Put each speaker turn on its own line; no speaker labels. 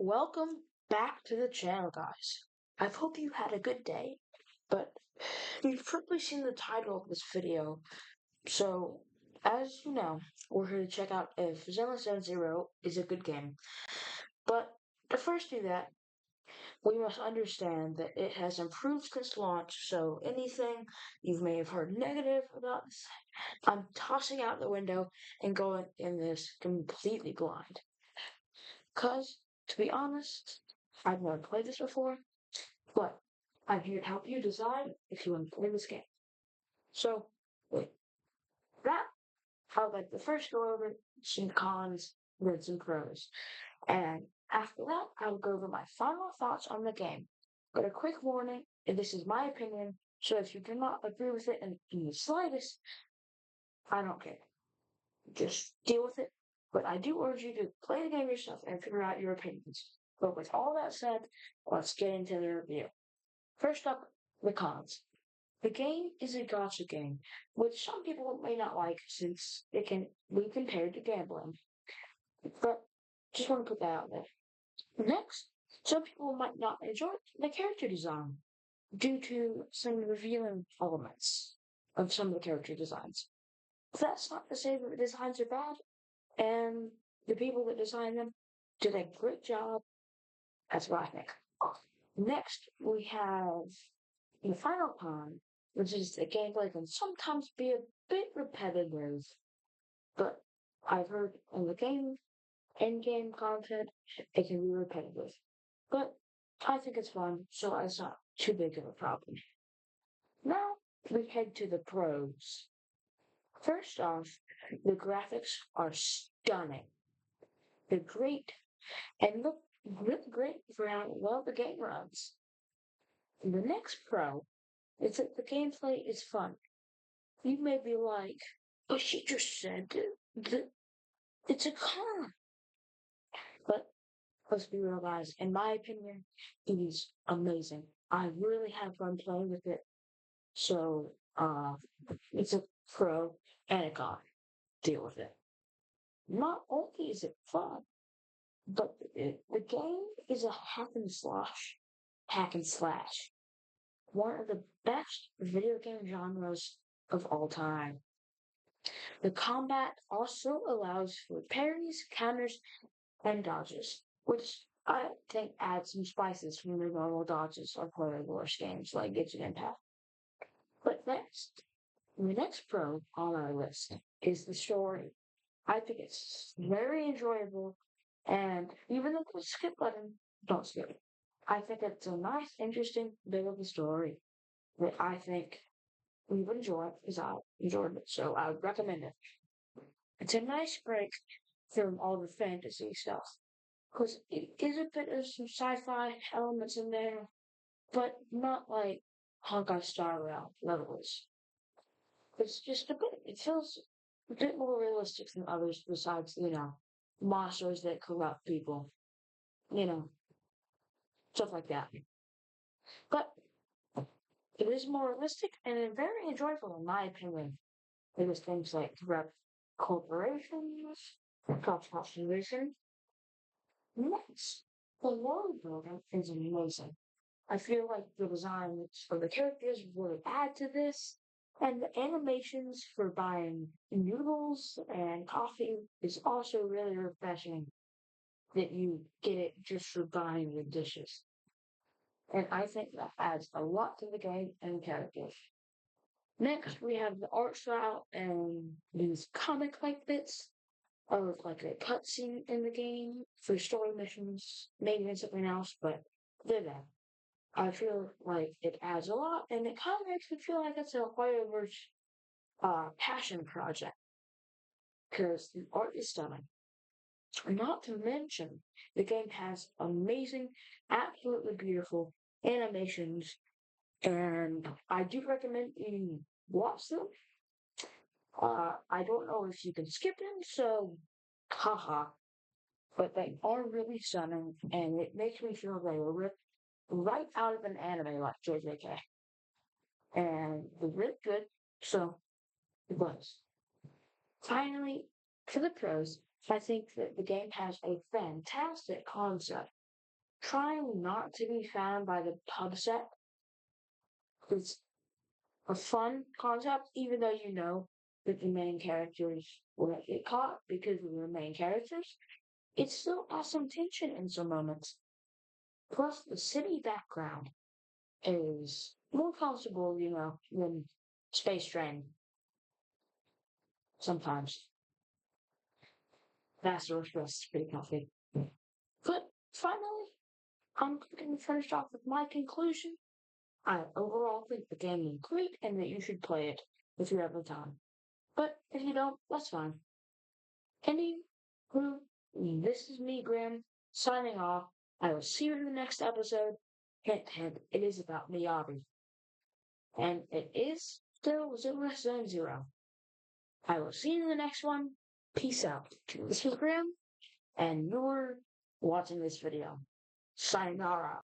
Welcome back to the channel, guys. I hope you had a good day, but you've probably seen the title of this video. So, as you know, we're here to check out if Zenless Zone Zero is a good game. But to first do that, we must understand that it has improved since launch, so anything you may have heard negative about this, I'm tossing out the window and going in this completely blind. Because, to be honest, I've never played this before, but I'm here to help you decide if you want to play this game. So, with that, I would like to first go over some cons, then some pros. And after that, I will go over my final thoughts on the game. But a quick warning, and this is my opinion, so if you do not agree with it in the slightest, I don't care. Just deal with it. But I do urge you to play the game yourself and figure out your opinions. But with all that said, let's get into the review. First up, the cons. The game is a gacha game, which some people may not like since it can be compared to gambling. But just want to put that out there. Next, some people might not enjoy the character design due to some revealing elements of some of the character designs. That's not to say that the designs are bad, and the people that designed them did a great job. That's what I think. Next, we have the final con, which is the gameplay can sometimes be a bit repetitive, but I've heard in the game, in-game content, it can be repetitive. But I think it's fun, so it's not too big of a problem. Now, we head to the pros. First off, the graphics are stunning. They're great and look really great for how well the game runs. The next pro is that the gameplay is fun. You may be like, but she just said that it's a con. But let's be real, guys. In my opinion, it is amazing. I really have fun playing with it. So, it's a pro and a con. Deal with it. Not only is it fun, but the game is a hack and slash. One of the best video game genres of all time. The combat also allows for parries, counters, and dodges, which I think adds some spices from the normal dodges of horror Wars games like Genshin Impact. But the next pro on our list is the story. I think it's very enjoyable, and even though there's a skip button, don't skip it. I think it's a nice, interesting bit of the story that I think we would enjoy because I enjoyed it, so I would recommend it. It's a nice break from all the fantasy stuff because it is a bit of some sci-fi elements in there, but not like Honkai Star Rail levels. It's just a bit. It feels a bit more realistic than others. Besides, monsters that corrupt people, you know, stuff like that. But it is more realistic and very enjoyable, in my opinion. It was things like corrupt corporations, corporation. Next, the world building is amazing. I feel like the designs for the characters would add to this, and the animations for buying noodles and coffee is also really refreshing that you get it just for buying the dishes. And I think that adds a lot to the game and characters. Next, we have the art style and these comic-like bits of like a cutscene in the game for story missions, maybe in something else, but they're there. I feel like it adds a lot, and it kind of makes me feel like it's a Hoyover's passion project because the art is stunning. Not to mention, the game has amazing, absolutely beautiful animations, and I do recommend you watch them. I don't know if you can skip them, so haha, but they are really stunning, and it makes me feel they were ripped right out of an anime like ZZZ. And they're really good, so it was. Finally, for the pros, I think that the game has a fantastic concept trying not to be found by the pub set is a fun concept, even though you know that the main characters will get caught because of the main characters. It still has some tension in some moments. Plus, the city background is more comfortable, than Space Train sometimes. Faster Express is pretty comfy. But finally, I'm going to finish off with my conclusion. I overall think the game is great and that you should play it if you have the time. But if you don't, that's fine. Anywho, this is me, Graham, signing off. I will see you in the next episode. Hint, hint, it is about Miyabi. And it is still Zenless Zone Zero. I will see you in the next one. Peace out. This is Graham, and you're watching this video. Sayonara.